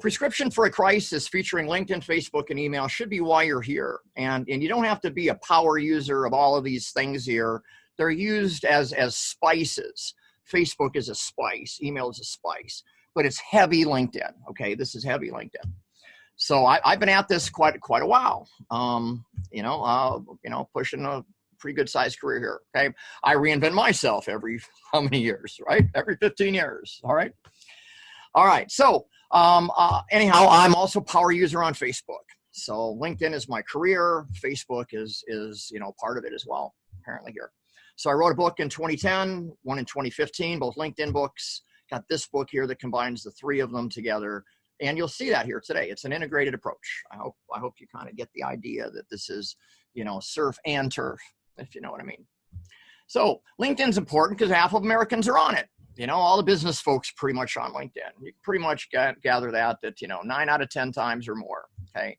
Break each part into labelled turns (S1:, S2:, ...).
S1: Prescription for a Crisis featuring LinkedIn, Facebook, and email should be why you're here. And you don't have to be a power user of all of these things here. They're used as spices. Facebook is a spice, email is a spice, but it's heavy LinkedIn. Okay, this is heavy LinkedIn. So I've been at this quite a while. Pushing a pretty good sized career here. Okay, I reinvent myself every how many years, right? Every 15 years. All right. So anyhow, I'm also a power user on Facebook. So LinkedIn is my career. Facebook is part of it as well. Apparently here. So I wrote a book in 2010, one in 2015, both LinkedIn books. Got this book here that combines the three of them together. And you'll see that here today. It's an integrated approach. I hope you kind of get the idea that this is, surf and turf, if you know what I mean. So LinkedIn's important because half of Americans are on it. All the business folks pretty much on LinkedIn. You can pretty much gather that 9 out of 10 times or more. Okay.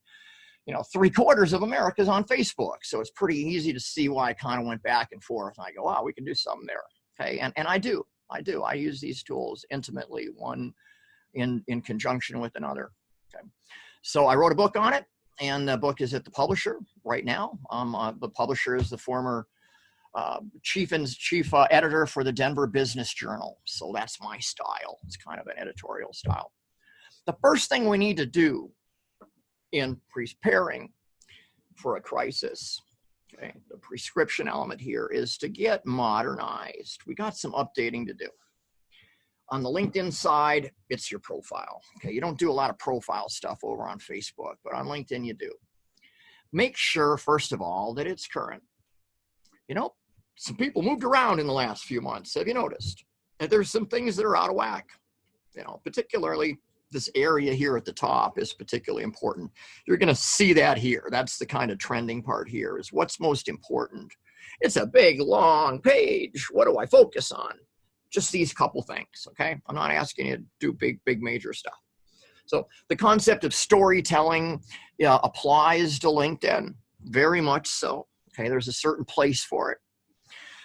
S1: 3/4 of America is on Facebook. So it's pretty easy to see why I kind of went back and forth. And I go, wow, we can do something there. Okay. And I do. I use these tools intimately, one in conjunction with another. Okay. So I wrote a book on it, and the book is at the publisher right now. The publisher is the former chief editor for the Denver Business Journal. So that's my style. It's kind of an editorial style. The first thing we need to do in preparing for a crisis, okay, the prescription element here is to get modernized. We got some updating to do. On the LinkedIn side, it's your profile. Okay, you don't do a lot of profile stuff over on Facebook, but on LinkedIn you do. Make sure, first of all, that it's current. Some people moved around in the last few months. Have you noticed? And there's some things that are out of whack. Particularly this area here at the top is particularly important. You're going to see that here. That's the kind of trending part here is what's most important. It's a big, long page. What do I focus on? Just these couple things, okay? I'm not asking you to do big, major stuff. So the concept of storytelling applies to LinkedIn, very much so, okay? There's a certain place for it.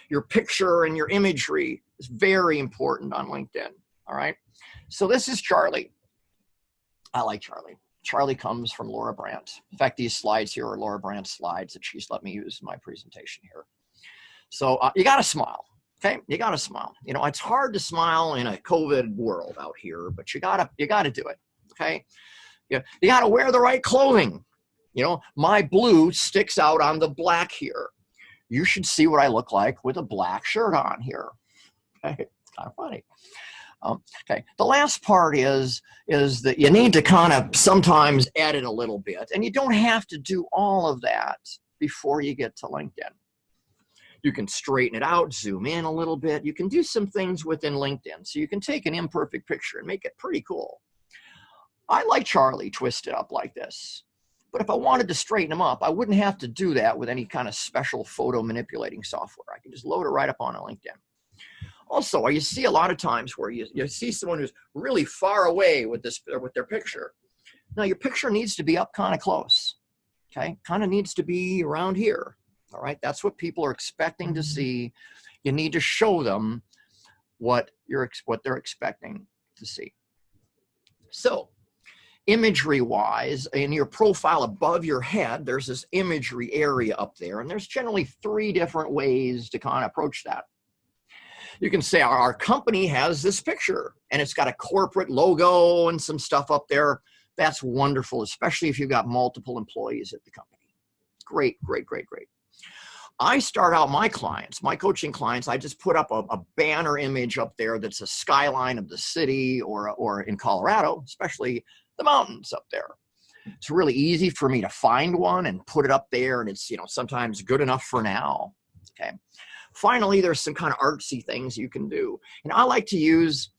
S1: Your picture and your imagery is very important on LinkedIn, all right? So this is Charlie. I like Charlie. Charlie comes from Laura Brandt. In fact, these slides here are Laura Brandt's slides that she's let me use in my presentation here. So you got to smile. Okay, you got to smile. It's hard to smile in a COVID world out here, but you got to do it. Okay, you got to wear the right clothing. My blue sticks out on the black here. You should see what I look like with a black shirt on here. Okay, it's kind of funny. Okay, the last part is that you need to kind of sometimes edit a little bit, and you don't have to do all of that before you get to LinkedIn. You can straighten it out, zoom in a little bit. You can do some things within LinkedIn. So you can take an imperfect picture and make it pretty cool. I like Charlie twisted up like this. But if I wanted to straighten him up, I wouldn't have to do that with any kind of special photo manipulating software. I can just load it right up on LinkedIn. Also, you see a lot of times where you see someone who's really far away with their picture. Now, your picture needs to be up kind of close. Okay, kind of needs to be around here. All right, that's what people are expecting to see. You need to show them what they're expecting to see. So, imagery-wise, in your profile above your head, there's this imagery area up there, and there's generally 3 different ways to kind of approach that. You can say our company has this picture, and it's got a corporate logo and some stuff up there. That's wonderful, especially if you've got multiple employees at the company. Great. I start out my coaching clients, I just put up a banner image up there that's a skyline of the city or in Colorado, especially the mountains up there. It's really easy for me to find one and put it up there, and it's sometimes good enough for now. Okay. Finally, there's some kind of artsy things you can do. And I like to use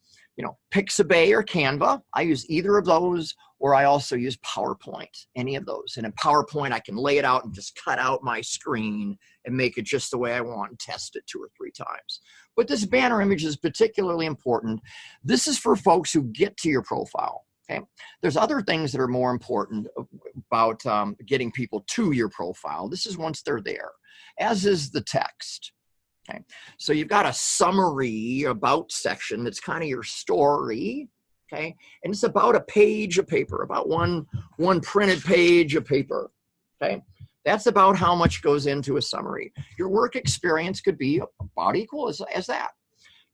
S1: Pixabay or Canva. I use either of those, or I also use PowerPoint, any of those. And in PowerPoint, I can lay it out and just cut out my screen and make it just the way I want and test it 2 or 3 times. But this banner image is particularly important. This is for folks who get to your profile. Okay. There's other things that are more important about getting people to your profile. This is once they're there, as is the text. Okay. So you've got a summary about section that's kind of your story. okay? And it's about a page of paper, about one printed page of paper, okay? That's about how much goes into a summary. Your work experience could be about equal as that.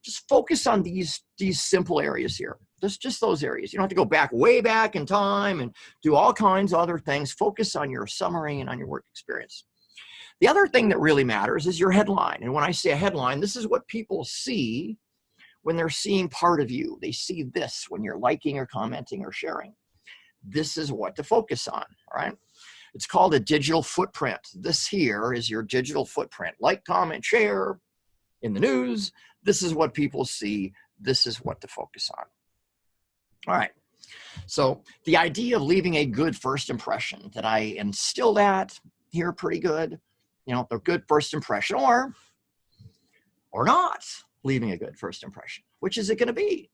S1: Just focus on these simple areas here. Just those areas. You don't have to go way back in time and do all kinds of other things. Focus on your summary and on your work experience. The other thing that really matters is your headline. And when I say a headline, this is what people see when they're seeing part of you. They see this when you're liking or commenting or sharing. This is what to focus on, all right? It's called a digital footprint. This here is your digital footprint. Like, comment, share in the news. This is what people see. This is what to focus on. All right. So the idea of leaving a good first impression, that I instill that here pretty good, you know, a good first impression, or not leaving a good first impression. Which is it going to be?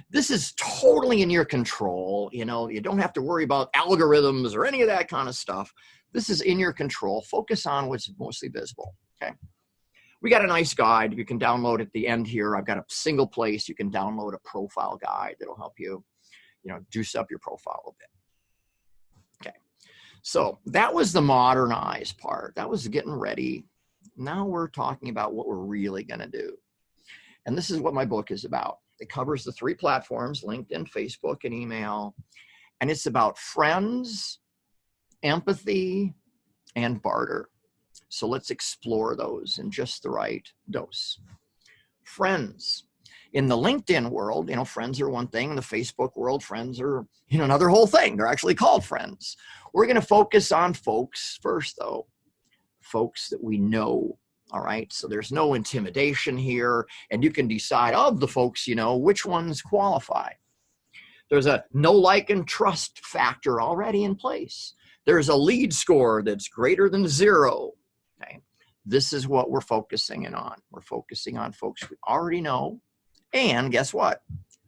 S1: This is totally in your control. You know, you don't have to worry about algorithms or any of that kind of stuff. This is in your control. Focus on what's mostly visible, okay? We got a nice guide you can download at the end here. I've got a single place you can download a profile guide that'll help you, you know, juice up your profile a bit. Okay, so that was the modernized part. That was getting ready. Now we're talking about what we're really going to do. And this is what my book is about. It covers the 3 platforms, LinkedIn, Facebook, and email. And it's about friends, empathy, and barter. So let's explore those in just the right dose. Friends. In the LinkedIn world, you know, friends are one thing. In the Facebook world, friends are, you know, another whole thing. They're actually called friends. We're going to focus on folks first, though. Folks that we know. All right, so there's no intimidation here, and you can decide of the folks you know which ones qualify. There's a know, like, and trust factor already in place. There's a lead score that's greater than 0. Okay, this is what we're focusing in on. We're focusing on folks we already know, and guess what?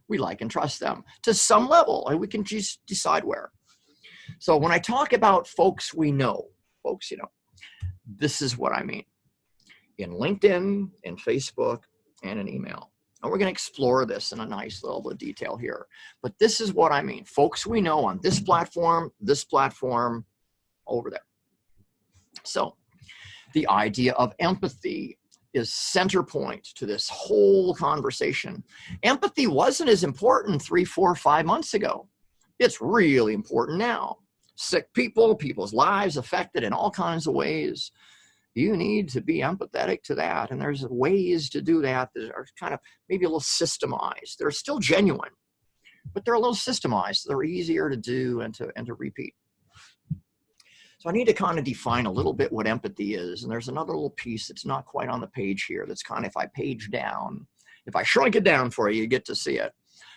S1: We like and trust them to some level, and we can just decide where. So when I talk about folks we know, folks you know, this is what I mean. In LinkedIn, in Facebook, and in email. And we're going to explore this in a nice level of detail here. But this is what I mean. Folks we know on this platform, over there. So the idea of empathy is center point to this whole conversation. Empathy wasn't as important 3, 4, 5 months ago. It's really important now. Sick people, people's lives affected in all kinds of ways. You need to be empathetic to that. And there's ways to do that that are kind of maybe a little systemized. They're still genuine, but they're a little systemized. They're easier to do and to repeat. So I need to kind of define a little bit what empathy is. And there's another little piece that's not quite on the page here. That's kind of, if I page down, if I shrunk it down for you, you get to see it.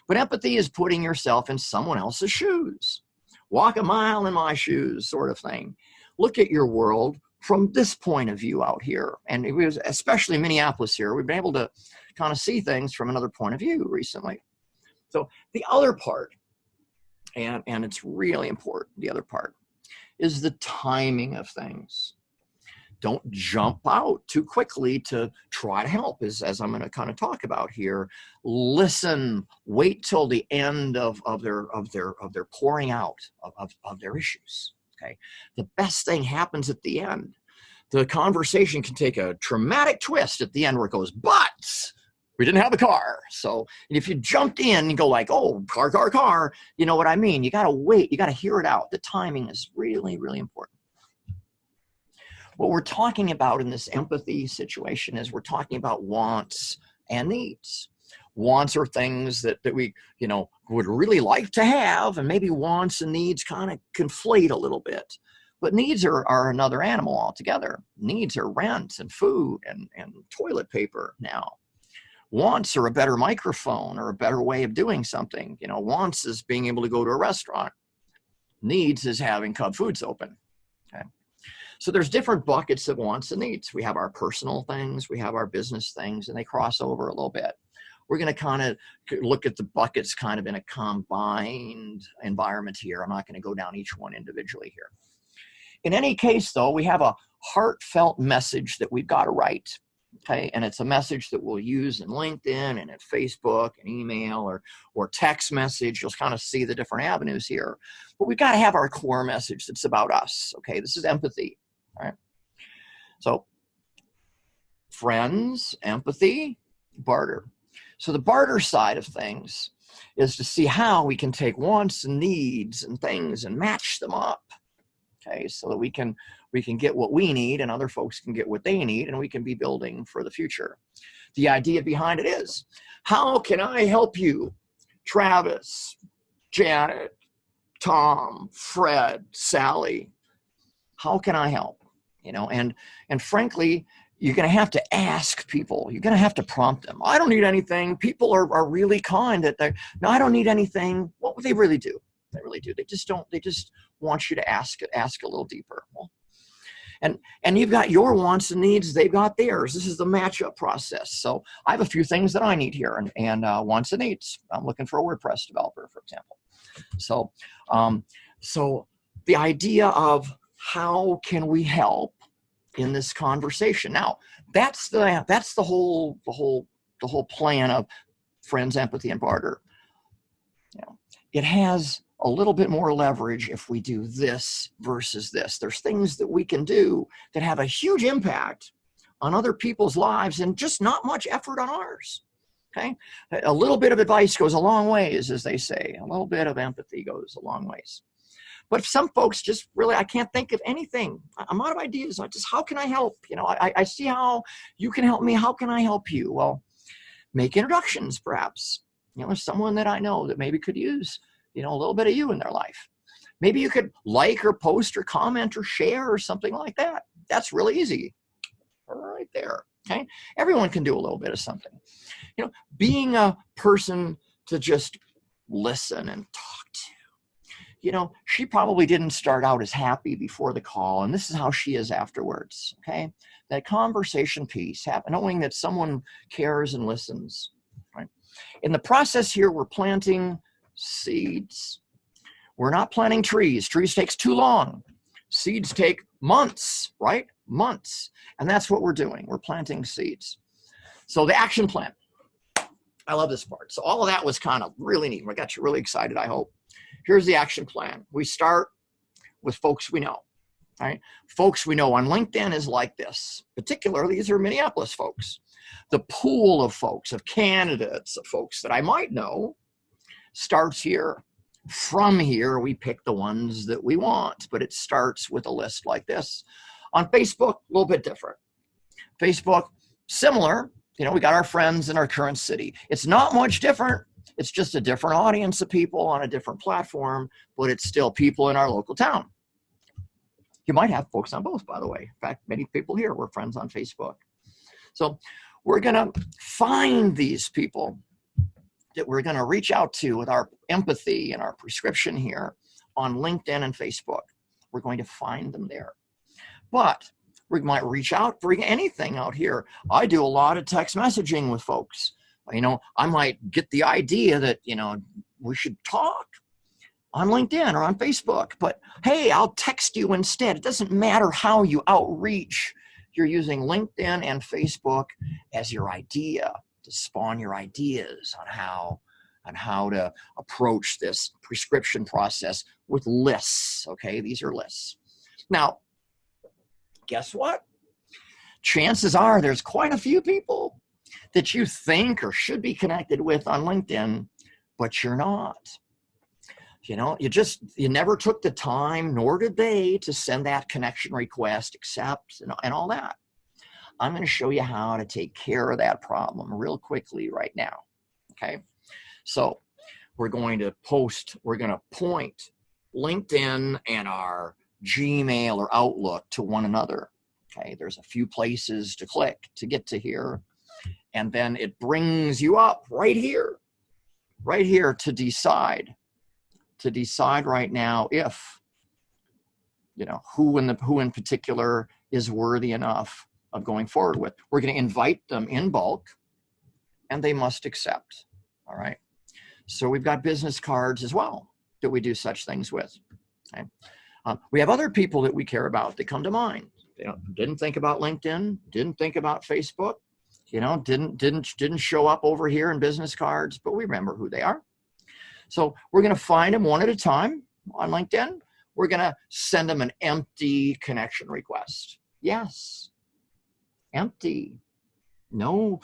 S1: But empathy is putting yourself in someone else's shoes. Walk a mile in my shoes sort of thing. Look at your world from this point of view out here. And it was especially Minneapolis here. We've been able to kind of see things from another point of view recently. So the other part, and it's really important, the other part, is the timing of things. Don't jump out too quickly to try to help, as I'm going to kind of talk about here. Listen, wait till the end of their pouring out of their issues. Okay, the best thing happens at the end. The conversation can take a dramatic twist at the end where it goes, but we didn't have a car. So if you jumped in and go like, oh, car, you know what I mean? You got to wait. You got to hear it out. The timing is really, really important. What we're talking about in this empathy situation is we're talking about wants and needs. Wants are things that we, you know, would really like to have, and maybe wants and needs kind of conflate a little bit. But needs are another animal altogether. Needs are rent and food and toilet paper now. Wants are a better microphone or a better way of doing something. You know, wants is being able to go to a restaurant. Needs is having Cub Foods open. Okay. So there's different buckets of wants and needs. We have our personal things, we have our business things, and they cross over a little bit. We're going to kind of look at the buckets kind of in a combined environment here. I'm not going to go down each one individually here. In any case, though, we have a heartfelt message that we've got to write. Okay, and it's a message that we'll use in LinkedIn and at Facebook and email or text message. You'll kind of see the different avenues here. But we've got to have our core message that's about us. Okay, this is empathy. All right. So friends, empathy, barter. So the barter side of things is to see how we can take wants and needs and things and match them up. Okay, so that we can get what we need and other folks can get what they need, and we can be building for the future. The idea behind it is, how can I help you, Travis, Janet, Tom, Fred, Sally? How can I help? You know, and frankly, you're going to have to ask people. You're going to have to prompt them. I don't need anything. People are really kind that they're, no, I don't need anything. What would they really do? They really do. They just don't. They just want you to ask a little deeper. Well, and you've got your wants and needs. They've got theirs. This is the matchup process. So I have a few things that I need here, and wants and needs. I'm looking for a WordPress developer, for example. So, so the idea of how can we help in this conversation? Now, that's the whole plan of friends, empathy, and barter. You know, it has a little bit more leverage if we do this versus this. There's things that we can do that have a huge impact on other people's lives and just not much effort on ours. Okay, a little bit of advice goes a long ways, as they say. A little bit of empathy goes a long ways. But some folks just really, I can't think of anything. I'm out of ideas. How can I help? You know, I see how you can help me. How can I help you? Well, make introductions, perhaps. You know, there's someone that I know that maybe could use, you know, a little bit of you in their life. Maybe you could like or post or comment or share or something like that. That's really easy. Right there. Okay. Everyone can do a little bit of something. You know, being a person to just listen and talk to. You know, she probably didn't start out as happy before the call, and this is how she is afterwards. Okay. That conversation piece, knowing that someone cares and listens. Right. In the process here, we're planting seeds. We're not planting trees. Trees takes too long. Seeds take months, right? Months. And that's what we're doing. We're planting seeds. So the action plan. I love this part. So all of that was kind of really neat. I got you really excited, I hope. Here's the action plan. We start with folks we know, right? Folks we know on LinkedIn is like this. Particularly, these are Minneapolis folks. The pool of folks, of candidates, of folks that I might know starts here. From here, we pick the ones that we want, but it starts with a list like this. On Facebook, a little bit different. Facebook, similar. You know, we got our friends in our current city. It's not much different. It's just a different audience of people on a different platform, but it's still people in our local town. You might have folks on both, by the way. In fact, many people here were friends on Facebook. So we're going to find these people that we're going to reach out to with our empathy and our prescription here on LinkedIn and Facebook. We're going to find them there. But we might reach out for anything out here. I do a lot of text messaging with folks. You know, I might get the idea that, you know, we should talk on LinkedIn or on Facebook, but hey, I'll text you instead. It doesn't matter how you outreach. You're using LinkedIn and Facebook as your idea to spawn your ideas on how to approach this prescription process with lists. Okay, these are lists. Now, guess what? Chances are there's quite a few people that you think or should be connected with on LinkedIn, but you're not. You know, you never took the time, nor did they, to send that connection request, accept, and all that. I'm going to show you how to take care of that problem real quickly right now. Okay. So we're going to point LinkedIn and our Gmail or Outlook to one another. Okay. There's a few places to click to get to here. And then it brings you up right here to decide right now if, you know, who in particular is worthy enough of going forward with. We're going to invite them in bulk and they must accept. All right. So we've got business cards as well that we do such things with. Okay. We have other people that we care about that come to mind. They didn't think about LinkedIn, didn't think about Facebook, didn't show up over here in business cards, but we remember who they are. So we're going to find them one at a time on LinkedIn. We're going to send them an empty connection request. Yes, empty. No,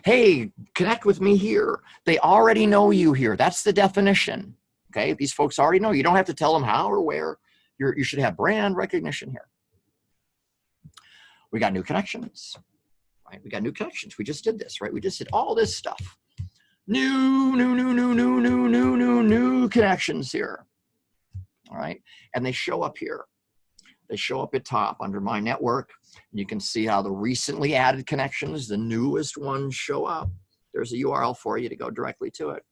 S1: hey, connect with me here. They already know you here. That's the definition. Okay, these folks already know. You don't have to tell them how or where. You should have brand recognition here. We got new connections, right? We got new connections. We just did this, right? We just did all this stuff. New connections here. All right, and they show up here. They show up at top under my network. You can see how the recently added connections, the newest ones, show up. There's a URL for you to go directly to it.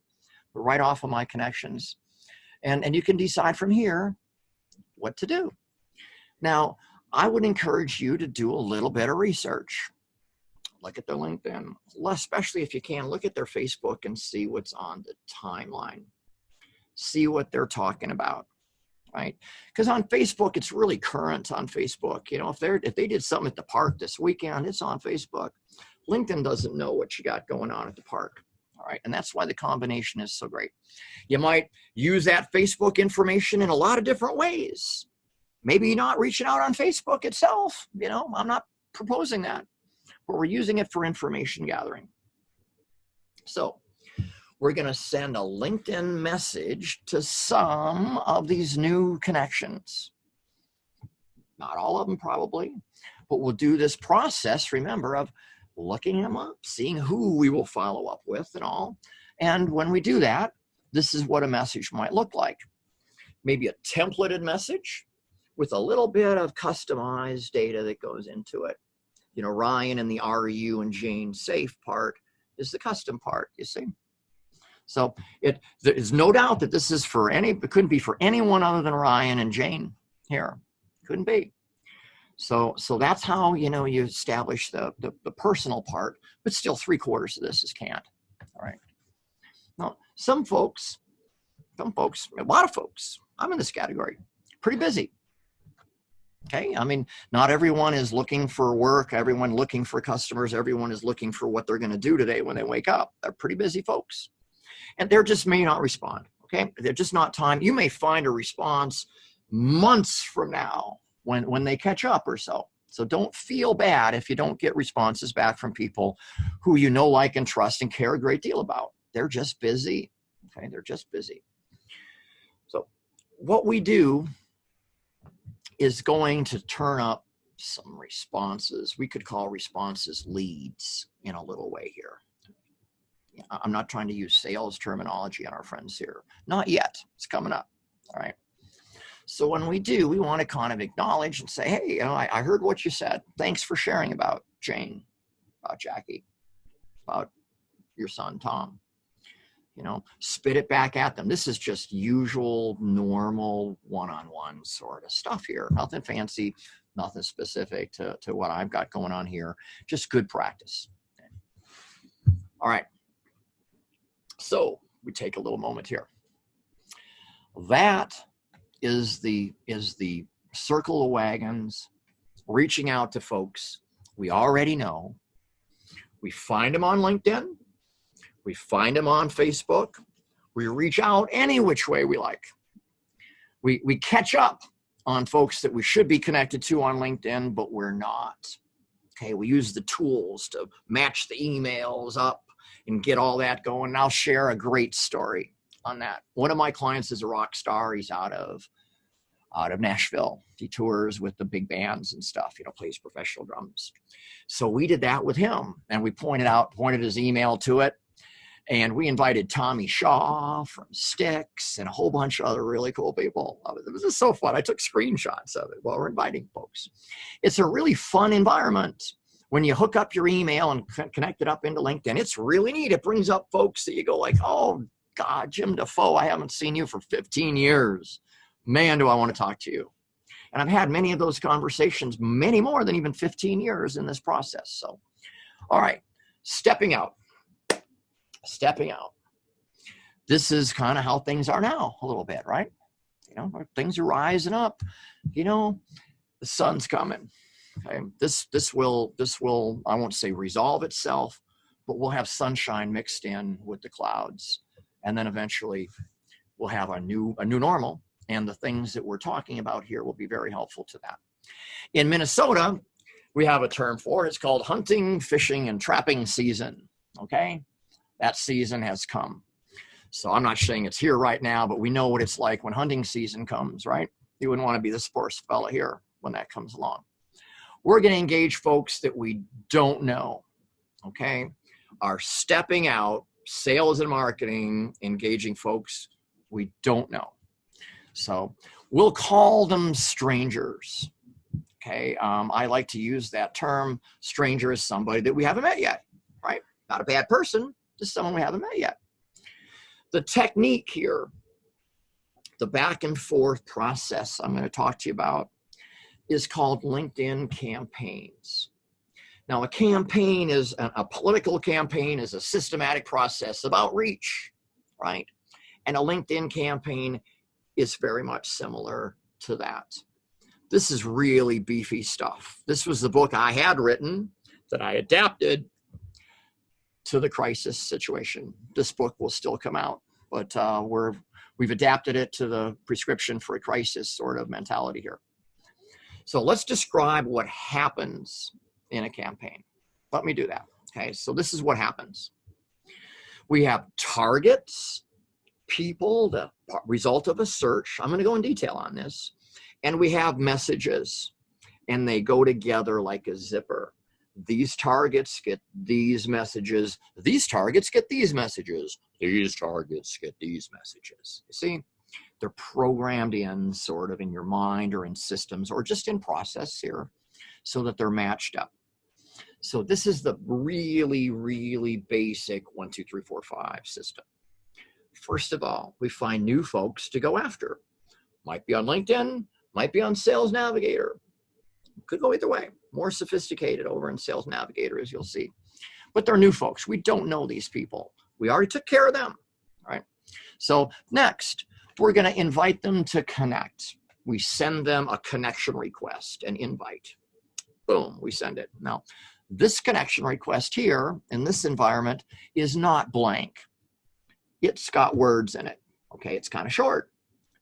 S1: But right off of my connections. And you can decide from here what to do. Now, I would encourage you to do a little bit of research. Look at their LinkedIn, especially if you can, look at their Facebook and see what's on the timeline. See what they're talking about. Right? Because on Facebook, it's really current on Facebook. If they did something at the park this weekend, it's on Facebook. LinkedIn doesn't know what you got going on at the park. All right. And that's why the combination is so great. You might use that Facebook information in a lot of different ways. Maybe you're not reaching out on Facebook itself. I'm not proposing that, but we're using it for information gathering. So we're going to send a LinkedIn message to some of these new connections. Not all of them probably, but we'll do this process, remember, of looking them up, seeing who we will follow up with and all. And when we do that, this is what a message might look like. Maybe a templated message with a little bit of customized data that goes into it. Ryan and the RU and Jane safe part is the custom part, you see. So there is no doubt that this is it couldn't be for anyone other than Ryan and Jane here. Couldn't be. So that's how, you establish the personal part, but still 3/4 of this is canned. All right. Now, some folks, a lot of folks, I'm in this category, pretty busy. Okay. I mean, not everyone is looking for work. Everyone looking for customers. Everyone is looking for what they're going to do today when they wake up. They're pretty busy folks. And they just may not respond, okay? They're just not time. You may find a response months from now when they catch up or so. So don't feel bad if you don't get responses back from people who you know, like, and trust and care a great deal about. They're just busy, okay? They're just busy. So what we do is going to turn up some responses. We could call responses leads in a little way here. I'm not trying to use sales terminology on our friends here. Not yet. It's coming up. All right. So when we do, we want to kind of acknowledge and say, hey, I heard what you said. Thanks for sharing about Jane, about Jackie, about your son, Tom. Spit it back at them. This is just usual, normal, one-on-one sort of stuff here. Nothing fancy, nothing specific to what I've got going on here. Just good practice. Okay. All right. So we take a little moment here. That is the circle of wagons, reaching out to folks we already know. We find them on LinkedIn. We find them on Facebook. We reach out any which way we like. We catch up on folks that we should be connected to on LinkedIn, but we're not. Okay, we use the tools to match the emails up and get all that going. And I'll share a great story on that. One of my clients is a rock star. He's out of Nashville. He tours with the big bands and stuff, plays professional drums. So we did that with him, and we pointed his email to it. And we invited Tommy Shaw from Styx and a whole bunch of other really cool people. It was just so fun. I took screenshots of it while we're inviting folks. It's a really fun environment. When you hook up your email and connect it up into LinkedIn, it's really neat. It brings up folks that you go like, oh, God, Jim Defoe, I haven't seen you for 15 years. Man, do I want to talk to you. And I've had many of those conversations, many more than even 15 years in this process. So, all right, stepping out. This is kind of how things are now a little bit, right? Things are rising up. The sun's coming. Okay, this will I won't say resolve itself, but we'll have sunshine mixed in with the clouds, and then eventually we'll have a new normal, and the things that we're talking about here will be very helpful to that. In Minnesota, we have a term for it. It's called hunting, fishing, and trapping season. Okay, that season has come. So I'm not saying it's here right now, but we know what it's like when hunting season comes, right? You wouldn't want to be the sports fella here when that comes along. We're going to engage folks that we don't know, okay? Are stepping out, sales and marketing, engaging folks we don't know. So we'll call them strangers, okay? I like to use that term. Stranger is somebody that we haven't met yet, right? Not a bad person, just someone we haven't met yet. The technique here, the back and forth process I'm going to talk to you about is called LinkedIn campaigns. Now, a campaign is a political campaign is a systematic process of outreach, right? And a LinkedIn campaign is very much similar to that. This is really beefy stuff. This was the book I had written that I adapted to the crisis situation. This book will still come out, but we've adapted it to the prescription for a crisis sort of mentality here. So let's describe what happens in a campaign. Let me do that. Okay, so this is what happens. We have targets, people, the result of a search. I'm going to go in detail on this. And we have messages, and they go together like a zipper. These targets get these messages. These targets get these messages. These targets get these messages. You see? They're programmed in sort of in your mind or in systems or just in process here so that they're matched up. So this is the really, really basic 1, 2, 3, 4, 5 system. First of all, we find new folks to go after. Might be on LinkedIn, might be on Sales Navigator. Could go either way. More sophisticated over in Sales Navigator, as you'll see. But they're new folks. We don't know these people. We already took care of them, right? So next, we're going to invite them to connect. We send them a connection request, an invite. Boom, we send it. Now, this connection request here in this environment is not blank. It's got words in it. Okay, it's kind of short,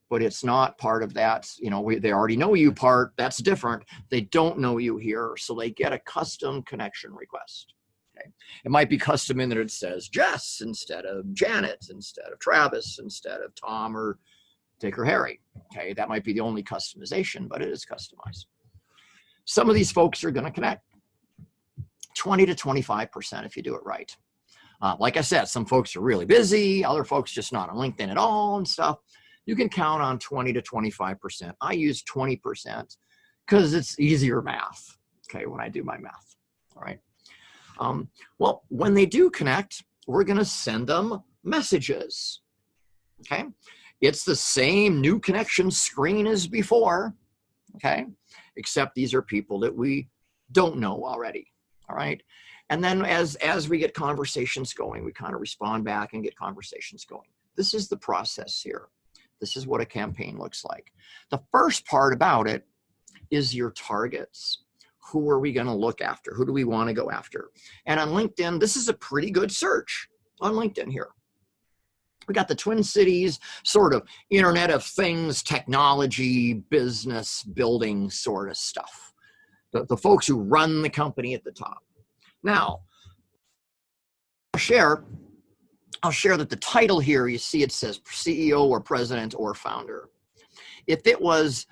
S1: but it's not part of that. You know, they already know you part. That's different. They don't know you here, so they get a custom connection request. Okay. It might be custom in that it says Jess instead of Janet, instead of Travis, instead of Tom or Dick or Harry. Okay, that might be the only customization, but it is customized. Some of these folks are going to connect. 20 to 25% if you do it right. Like I said, some folks are really busy, other folks just not on LinkedIn at all and stuff. You can count on 20 to 25%. I use 20% because it's easier math, okay, when I do my math, all right? Well, when they do connect, we're going to send them messages, okay? It's the same new connection screen as before, okay? Except these are people that we don't know already, all right? And then as we get conversations going, we kind of respond back and get conversations going. This is the process here. This is what a campaign looks like. The first part about it is your targets. Who are we going to look after? Who do we want to go after? And on LinkedIn, this is a pretty good search on LinkedIn here. We got the Twin Cities sort of Internet of Things, technology, business building sort of stuff. The folks who run the company at the top. Now, I'll share that the title here, you see it says CEO or president or founder. If it was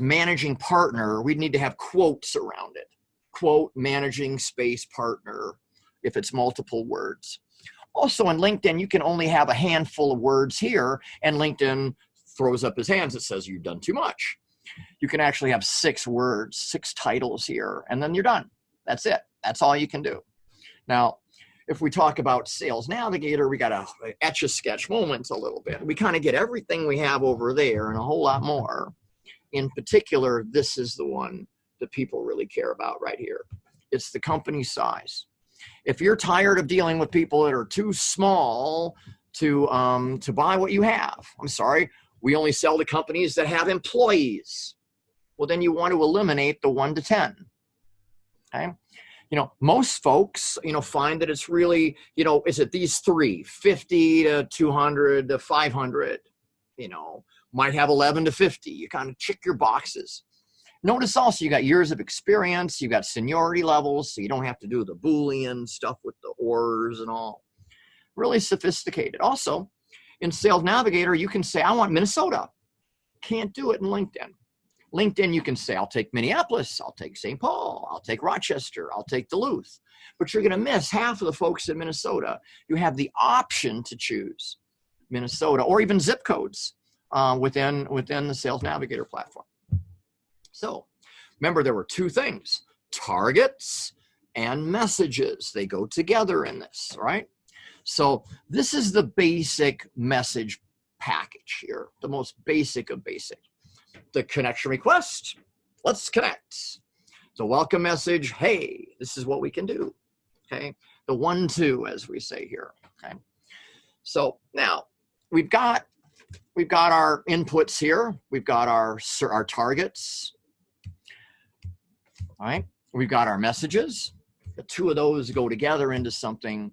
S1: managing partner, we'd need to have quotes around it. Quote, managing space partner, if it's multiple words. Also on LinkedIn, you can only have a handful of words here, and LinkedIn throws up his hands. It says you've done too much. You can actually have 6 words, 6 titles here, and then you're done. That's it. That's all you can do. Now, if we talk about Sales Navigator, we got to etch-a-sketch moments a little bit. We kind of get everything we have over there and a whole lot more. In particular, this is the one that people really care about right here. It's the company size. If you're tired of dealing with people that are too small to buy what you have, I'm sorry, we only sell to companies that have employees. well, then you want to eliminate the 1 to 10. Okay. Most folks, find that it's really, is it these three, 50 to 200 to 500, might have 11 to 50. You kind of check your boxes. Notice also you got years of experience, you got seniority levels, so you don't have to do the Boolean stuff with the ORs and all. Really sophisticated. Also, in Sales Navigator, you can say, I want Minnesota. Can't do it in LinkedIn. LinkedIn, you can say, I'll take Minneapolis, I'll take St. Paul, I'll take Rochester, I'll take Duluth. But you're going to miss half of the folks in Minnesota. You have the option to choose Minnesota or even zip codes within the Sales Navigator platform. So remember, there were two things, targets and messages. They go together in this, right? So this is the basic message package here, the most basic of basic. The connection request, let's connect. The welcome message, hey, this is what we can do. Okay, the 1-2, as we say here. Okay, so now we've got our inputs here. We've got our targets. All right, we've got our messages. The two of those go together into something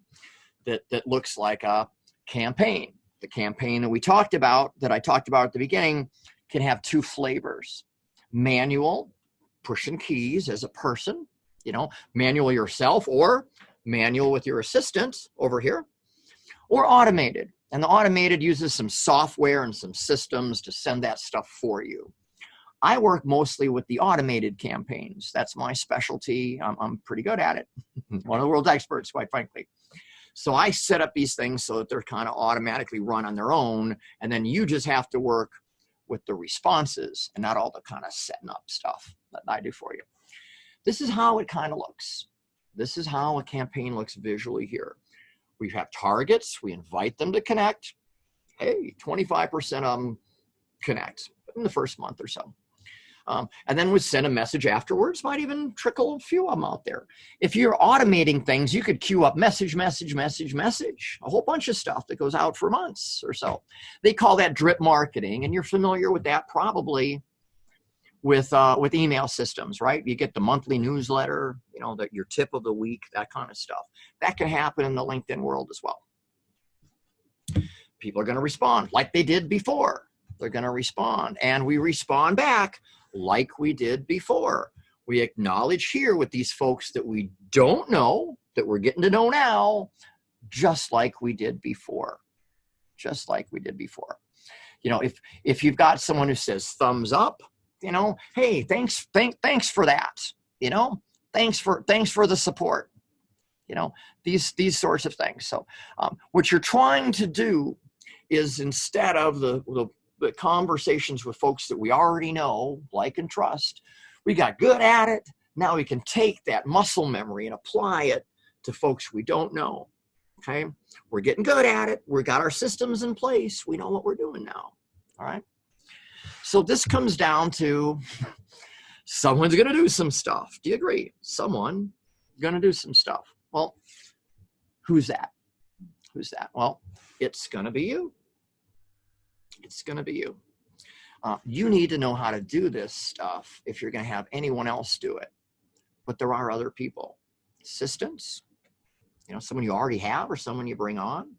S1: that looks like a campaign. The campaign that I talked about at the beginning, can have two flavors. Manual, pushing keys as a person, manual yourself, or manual with your assistant over here, or automated. And the automated uses some software and some systems to send that stuff for you. I work mostly with the automated campaigns. That's my specialty. I'm pretty good at it. One of the world's experts, quite frankly. So I set up these things so that they're kind of automatically run on their own. And then you just have to work with the responses and not all the kind of setting up stuff that I do for you. This is how it kind of looks. This is how a campaign looks visually here. We have targets. We invite them to connect. Hey, 25% of them connect in the first month or so. And then we send a message afterwards, might even trickle a few of them out there. If you're automating things, you could queue up message, a whole bunch of stuff that goes out for months or so. They call that drip marketing, and you're familiar with that probably with email systems, right? You get the monthly newsletter, your tip of the week, that kind of stuff. That can happen in the LinkedIn world as well. People are going to respond like they did before. They're going to respond, and we respond back like we did before. We acknowledge here with these folks that we don't know, that we're getting to know now, just like we did before. Just like we did before. If you've got someone who says thumbs up, hey, thanks for that. Thanks for the support. These sorts of things. So what you're trying to do is, instead of the conversations with folks that we already know, like, and trust, we got good at it. Now we can take that muscle memory and apply it to folks we don't know. Okay, we're getting good at it. We got our systems in place. We know what we're doing now. All right. So this comes down to someone's going to do some stuff. Do you agree? Someone going to do some stuff. Well, who's that? Who's that? Well, it's going to be you. It's going to be you. You need to know how to do this stuff if you're going to have anyone else do it. But there are other people. Assistants, someone you already have or someone you bring on.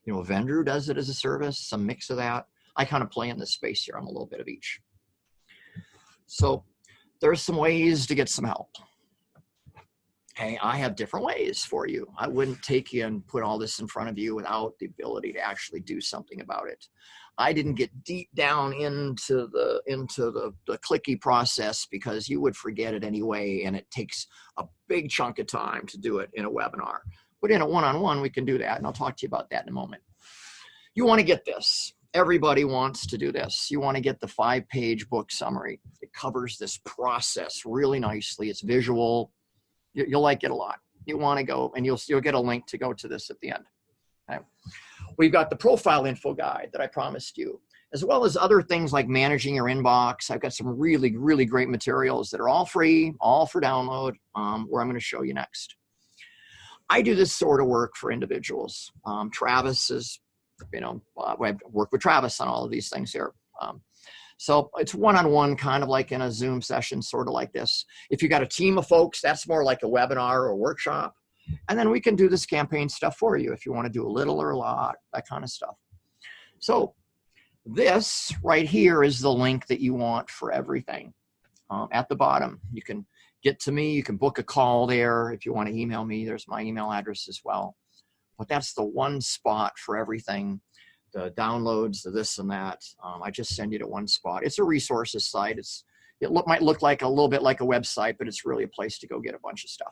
S1: A vendor who does it as a service, some mix of that. I kind of play in this space here. I'm a little bit of each. So there's some ways to get some help. Okay, I have different ways for you. I wouldn't take you and put all this in front of you without the ability to actually do something about it. I didn't get deep down into the clicky process because you would forget it anyway, and it takes a big chunk of time to do it in a webinar. But in a one-on-one, we can do that, and I'll talk to you about that in a moment. You want to get this. Everybody wants to do this. You want to get the 5-page book summary. It covers this process really nicely. It's visual. You'll like it a lot. You want to go, and you'll get a link to go to this at the end. Okay. We've got the profile info guide that I promised you, as well as other things like managing your inbox. I've got some really, really great materials that are all free, all for download, where I'm going to show you next. I do this sort of work for individuals. Travis is, I work with Travis on all of these things here. So it's one-on-one, kind of like in a Zoom session, sort of like this. If you got a team of folks, that's more like a webinar or a workshop. And then we can do this campaign stuff for you if you want to do a little or a lot, that kind of stuff. So this right here is the link that you want for everything. At the bottom, you can get to me. You can book a call there. If you want to email me, there's my email address as well. But that's the one spot for everything. The downloads, the this and that. I just send you to one spot. It's a resources site. It might look like a little bit like a website, but it's really a place to go get a bunch of stuff.